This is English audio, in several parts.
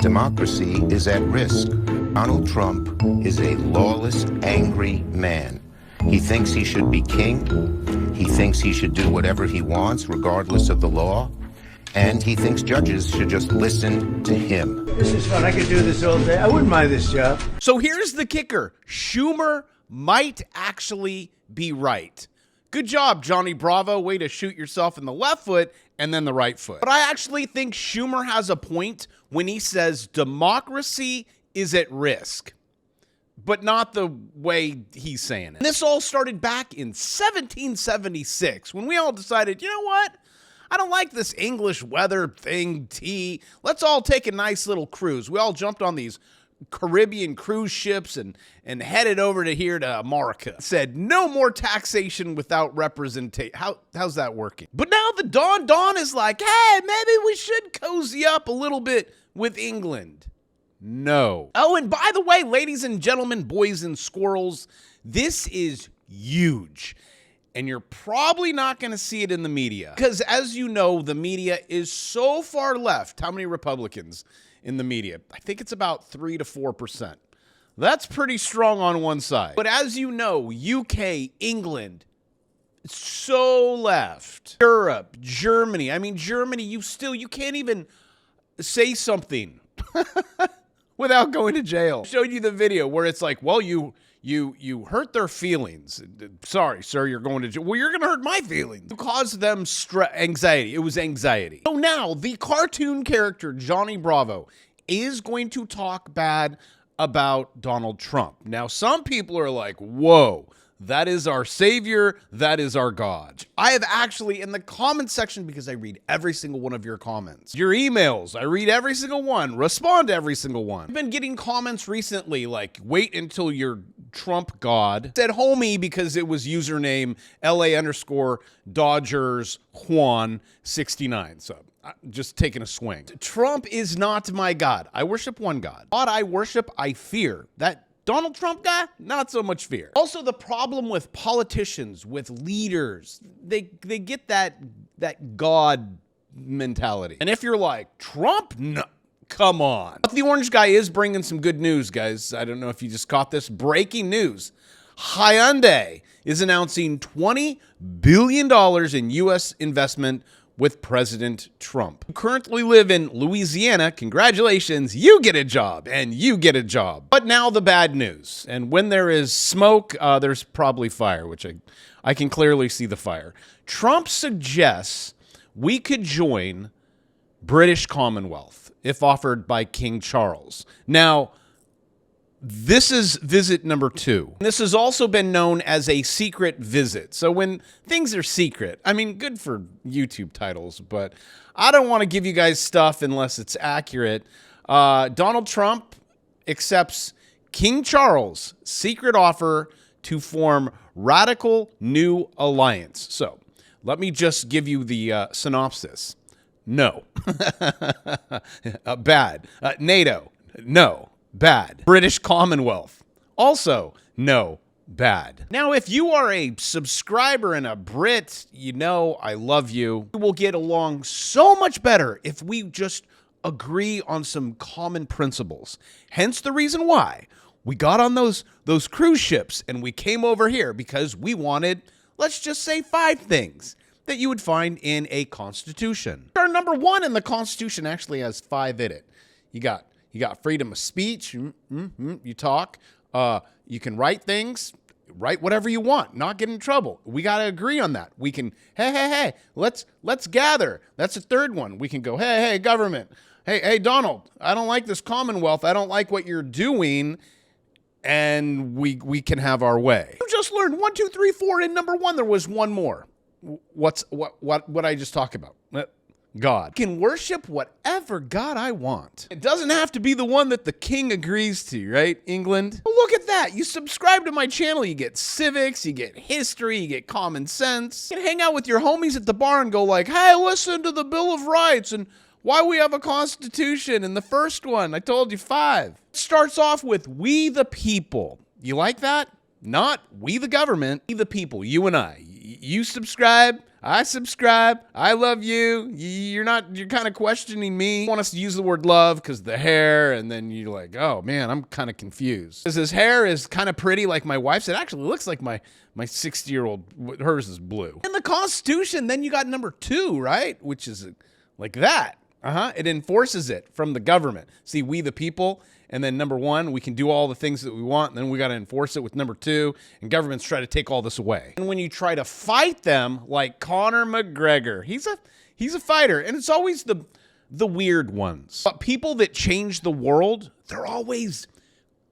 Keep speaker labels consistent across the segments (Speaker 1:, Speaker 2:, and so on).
Speaker 1: Democracy is at risk. Donald Trump is a lawless, angry man. He thinks he should be king. He thinks he should do whatever he wants, regardless of the law. And he thinks judges should just listen to him.
Speaker 2: This is fun. I could do this all day. I wouldn't mind this job.
Speaker 3: So here's the kicker. Schumer might actually be right. Good job, Johnny Bravo. Way to shoot yourself in the left foot and then the right foot. But I actually think Schumer has a point when he says democracy is at risk, but not the way he's saying it. And this all started back in 1776 when we all decided, you know what? I don't like this English weather thing, tea. Let's all take a nice little cruise. We all jumped on these Caribbean cruise ships and headed over to here to America. Said no more taxation without representation. How's that working? But now the Dawn is like, hey, maybe we should cozy up a little bit with England. No. Oh, and by the way, ladies and gentlemen, boys and squirrels, this is huge. And you're probably not going to see it in the media. Because as you know, the media is so far left. How many Republicans in the media? I think it's about 3 to 4%. That's pretty strong on one side. But as you know, UK, England, it's so left. Europe, Germany. I mean, Germany, you can't even say something without going to jail. I showed you the video where it's like, well, you hurt their feelings. Sorry, sir, you're going to jail. Well, you're going to hurt my feelings. You caused them anxiety. It was anxiety. So now the cartoon character, Johnny Bravo, is going to talk bad about Donald Trump. Now, some people are like, whoa, that is our savior. That is our God. I have actually, in the comment section, because I read every single one of your comments, your emails, I read every single one, respond to every single one. I've been getting comments recently like, wait until your Trump God said homie because it was username LA_Dodgers Juan 69. So just taking a swing. Trump is not my God. I worship one God. God I worship, I fear. That Donald Trump guy, not so much fear. Also, the problem with politicians, with leaders, they get that God mentality. And if you're like, Trump? No, come on. But the orange guy is bringing some good news, guys. I don't know if you just caught this. Breaking news. Hyundai is announcing $20 billion in U.S. investment with President Trump. You currently live in Louisiana. Congratulations, you get a job, and you get a job. But now the bad news. And when there is smoke, there's probably fire, which I can clearly see the fire. Trump suggests we could join British Commonwealth if offered by King Charles. Now, this is visit number 2. This has also been known as a secret visit. So when things are secret, I mean, good for YouTube titles, but I don't want to give you guys stuff unless it's accurate. Donald Trump accepts King Charles' secret offer to form Radical New Alliance. So let me just give you the synopsis. No. Bad. NATO. No. Bad. British Commonwealth. Also, no, bad. Now, if you are a subscriber and a Brit, you know I love you. We will get along so much better if we just agree on some common principles. Hence the reason why we got on those cruise ships and we came over here because we wanted, let's just say, 5 things that you would find in a constitution. Our number 1 in the Constitution actually has 5 in it. You got freedom of speech. You talk. You can write things. Write whatever you want. Not get in trouble. We got to agree on that. We can, hey, let's gather. That's the 3rd one. We can go, hey, government. Hey, Donald, I don't like this Commonwealth. I don't like what you're doing. And we can have our way. You just learned 1, 2, 3, 4. In number 1, there was one more. What I just talked about? God. I can worship whatever God I want. It doesn't have to be the one that the king agrees to, right, England? Well, look at that. You subscribe to my channel, you get civics, you get history, you get common sense. You can hang out with your homies at the bar and go like, hey, listen to the Bill of Rights and why we have a constitution. And the first one, I told you 5. It starts off with we the people. You like that? Not we the government, we the people, you and I. You subscribe, I subscribe. I love you. You're kind of questioning me. You want us to use the word love because the hair, and then you're like, oh man, I'm kind of confused. Because his hair is kind of pretty like my wife's. It actually looks like my 60-year-old. Hers is blue. In the Constitution, then you got number 2, right? Which is like that. It enforces it from the government. See, we the people. And then number 1, we can do all the things that we want. And then we got to enforce it with number 2. And governments try to take all this away. And when you try to fight them, like Conor McGregor, he's a fighter. And it's always the weird ones. But people that change the world, they're always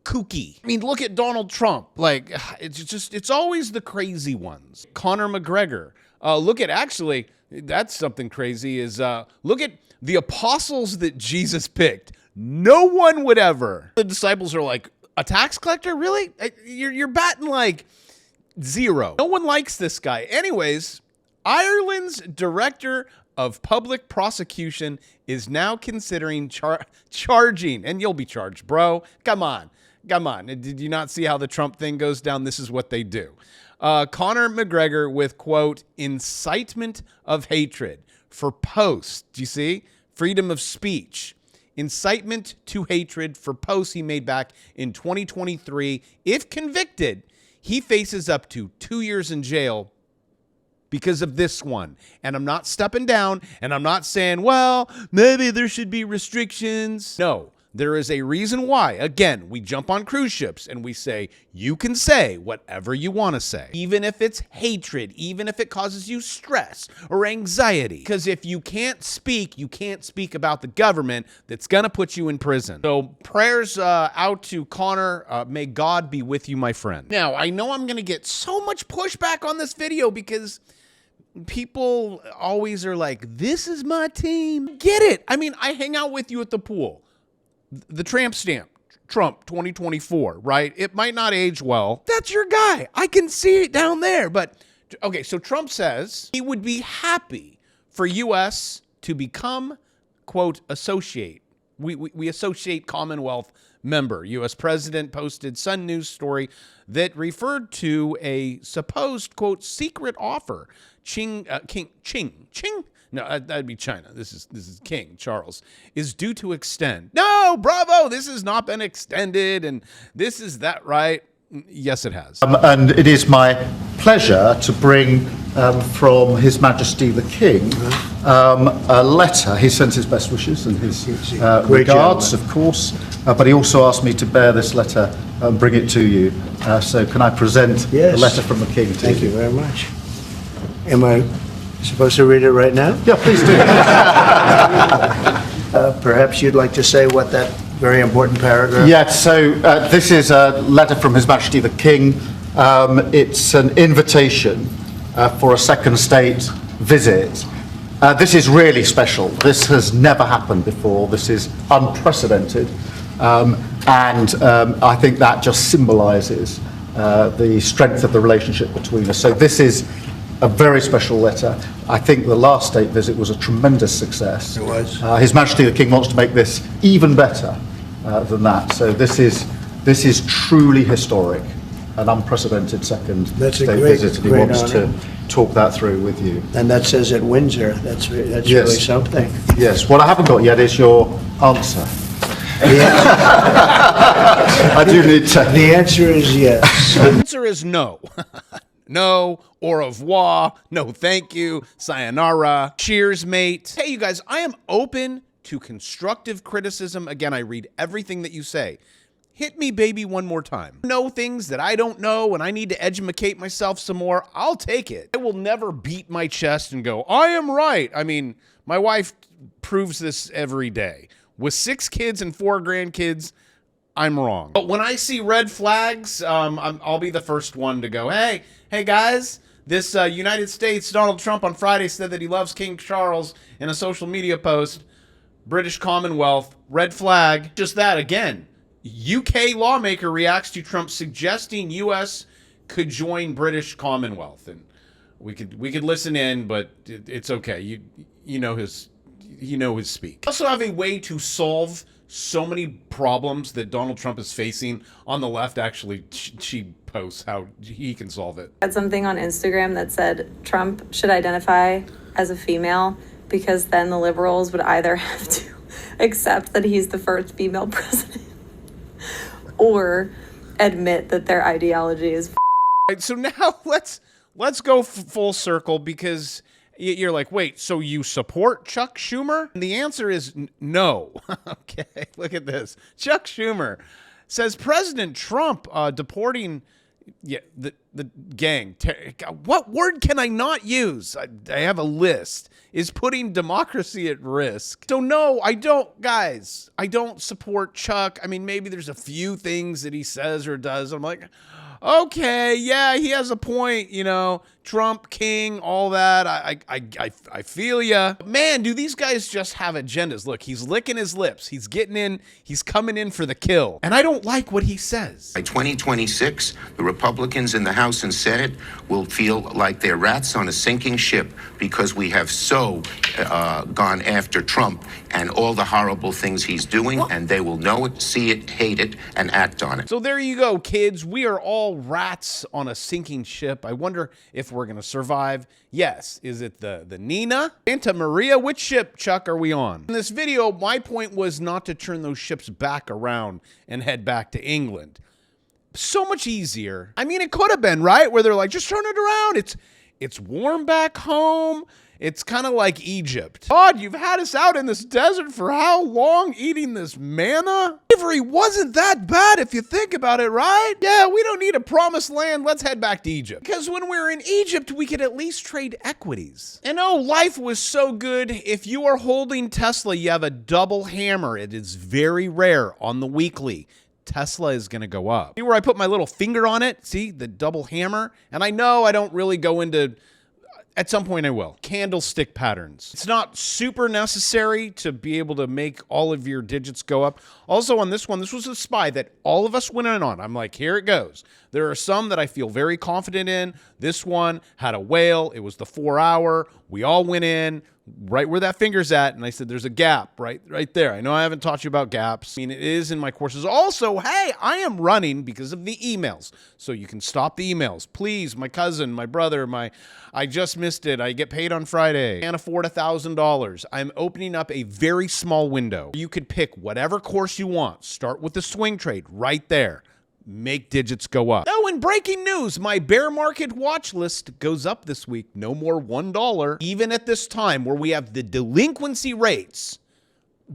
Speaker 3: kooky. I mean, look at Donald Trump. Like, it's always the crazy ones. Conor McGregor. Actually, that's something crazy is, look at the apostles that Jesus picked. No one would ever. The disciples are like, a tax collector? Really? You're batting like 0. No one likes this guy. Anyways, Ireland's director of public prosecution is now considering charging, and you'll be charged, bro. Come on. Did you not see how the Trump thing goes down? This is what they do. Conor McGregor with, quote, incitement of hatred for posts. Do you see? Freedom of speech. Incitement to hatred for posts he made back in 2023. If convicted, he faces up to 2 years in jail because of this one. And I'm not stepping down, and I'm not saying, well, maybe there should be restrictions. No, there is a reason why. Again, we jump on cruise ships and we say, you can say whatever you want to say, even if it's hatred, even if it causes you stress or anxiety. Because if you can't speak about the government that's going to put you in prison. So prayers out to Conor. May God be with you, my friend. Now, I know I'm going to get so much pushback on this video because people always are like, this is my team. Get it. I mean, I hang out with you at the pool. The tramp stamp, Trump 2024, right? It might not age well. That's your guy. I can see it down there. But, okay, so Trump says he would be happy for U.S. to become, quote, associate. We associate CommonWealth member. U.S. president posted Sun News story that referred to a supposed, quote, secret offer. Ching. No, that'd be China. This is King Charles is due to extend. No, bravo. This has not been extended, and this is that right? Yes, it has.
Speaker 4: And it is my pleasure to bring from His Majesty the King a letter. He sends his best wishes and his regards, of course, but he also asked me to bear this letter and bring it to you. So can I present the letter from the King to you?
Speaker 2: Thank you very much. Am I supposed to read it right now?
Speaker 4: Yeah, please do.
Speaker 2: Perhaps you'd like to say what that very important paragraph...
Speaker 4: Yes, so this is a letter from His Majesty the King. It's an invitation for a second state visit. This is really special. This has never happened before. This is unprecedented. And I think that just symbolises the strength of the relationship between us. So this is a very special letter. I think the last state visit was a tremendous success.
Speaker 2: It was.
Speaker 4: His Majesty the King wants to make this even better than that. So this is truly historic, an unprecedented second state visit, and he wants to talk that through with you.
Speaker 2: And that says at Windsor. That's
Speaker 4: Yes.
Speaker 2: really something.
Speaker 4: Yes. What I haven't got yet is your answer. I do need to.
Speaker 2: The answer is yes.
Speaker 3: The answer is no. No, au revoir, no thank you, sayonara, cheers, mate. Hey, you guys, I am open to constructive criticism. Again, I read everything that you say. Hit me, baby, one more time. Know things that I don't know and I need to educate myself some more, I'll take it. I will never beat my chest and go, I am right. I mean, my wife proves this every day. With 6 kids and 4 grandkids, I'm wrong. But when I see red flags, I'll be the first one to go, hey guys, this United States, Donald Trump on Friday said that he loves King Charles in a social media post. British Commonwealth, red flag. Just that again. UK lawmaker reacts to Trump suggesting U.S. could join British Commonwealth. And we could listen in, but it's okay. You know his speak. We also have a way to solve so many problems that Donald Trump is facing on the left, actually, she posts how he can solve it.
Speaker 5: Had something on Instagram that said Trump should identify as a female because then the liberals would either have to accept that he's the first female president or admit that their ideology is
Speaker 3: Right, so now let's go full circle, because you're like, wait, so you support Chuck Schumer? And the answer is no. Okay, look at this. Chuck Schumer says President Trump deporting the gang. What word can I not use? I have a list. Is putting democracy at risk. So no, I don't, guys. I don't support Chuck. I mean, maybe there's a few things that he says or does. I'm like, okay, yeah, he has a point, you know, Trump, king, all that. I feel ya. Man, do these guys just have agendas? Look, he's licking his lips. He's getting in. He's coming in for the kill. And I don't like what he says.
Speaker 1: By 2026, the Republicans in the House and Senate will feel like they're rats on a sinking ship because we have so gone after Trump and all the horrible things he's doing, and they will know it, see it, hate it, and act on it.
Speaker 3: So there you go, kids. We are all rats on a sinking ship. I wonder if we're going to survive. Yes. Is it the Nina? Santa Maria? Which ship, Chuck, are we on? In this video, my point was not to turn those ships back around and head back to England. So much easier. I mean, it could have been, right? Where they're like, just turn it around. It's warm back home. It's kind of like Egypt. God, you've had us out in this desert for how long eating this manna? Slavery wasn't that bad if you think about it, right? Yeah, we don't need a promised land. Let's head back to Egypt. Because when we're in Egypt, we could at least trade equities. And oh, life was so good. If you are holding Tesla, you have a double hammer. It is very rare on the weekly. Tesla is going to go up. See where I put my little finger on it? See, the double hammer? And I know I don't really go into... At some point I will. Candlestick patterns. It's not super necessary to be able to make all of your digits go up. Also on this one, this was a SPY that all of us went in on. I'm like, here it goes. There are some that I feel very confident in. This one had a whale. It was the 4 hour. We all went in right where that finger's at. And I said, there's a gap right there. I know I haven't taught you about gaps. I mean, it is in my courses. Also, hey, I am running because of the emails. So you can stop the emails. Please, my cousin, my brother, I just missed it. I get paid on Friday. Can't afford $1,000. I'm opening up a very small window. You could pick whatever course you want. Start with the swing trade right there. Make digits go up. Oh, in breaking news, my bear market watch list goes up this week. No more $1. Even at this time where we have the delinquency rates,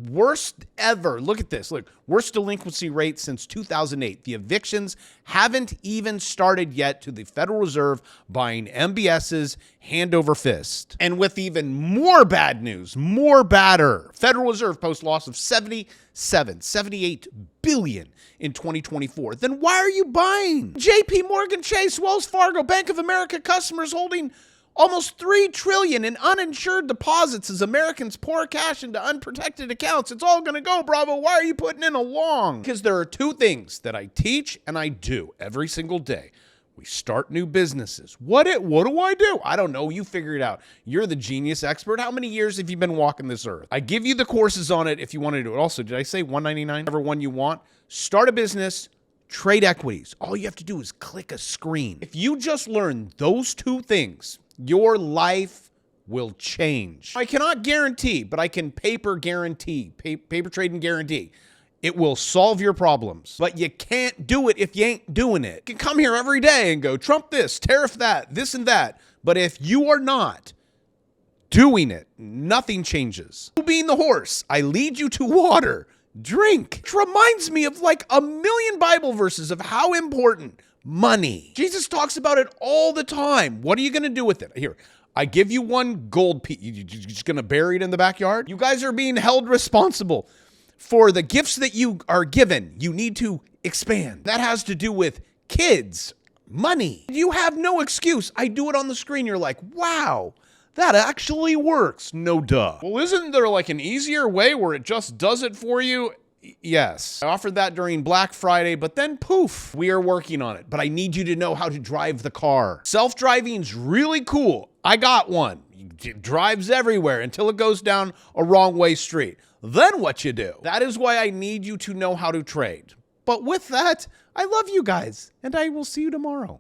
Speaker 3: worst ever. Look at this. Look, worst delinquency rate since 2008. The evictions haven't even started yet to the Federal Reserve buying MBSs hand over fist. And with even more bad news, more badder, Federal Reserve post loss of 78 billion in 2024. Then why are you buying? JP Morgan Chase, Wells Fargo, Bank of America customers holding almost $3 trillion in uninsured deposits as Americans pour cash into unprotected accounts. It's all going to go, Bravo. Why are you putting in a long? Because there are two things that I teach and I do every single day. We start new businesses. What do I do? I don't know. You figure it out. You're the genius expert. How many years have you been walking this earth? I give you the courses on it if you want to do it. Also, did I say $199? Whatever one you want. Start a business. Trade equities. All you have to do is click a screen. If you just learn those two things, your life will change. I cannot guarantee, but I can paper guarantee, paper trade and guarantee. It will solve your problems, but you can't do it if you ain't doing it. You can come here every day and go, Trump this, tariff that, this and that. But if you are not doing it, nothing changes. You being the horse, I lead you to water. Drink. It reminds me of like a million Bible verses of how important money. Jesus talks about it all the time. What are you going to do with it? Here, I give you one gold piece. You just going to bury it in the backyard? You guys are being held responsible for the gifts that you are given. You need to expand. That has to do with kids, money. You have no excuse. I do it on the screen. You're like, wow, that actually works. No duh. Well, isn't there like an easier way where it just does it for you? Yes. I offered that during Black Friday, but then poof, we are working on it. But I need you to know how to drive the car. Self-driving's really cool. I got one. It drives everywhere until it goes down a wrong way street. then what you do. That is why I need you to know how to trade. But with that, I love you guys, and I will see you tomorrow.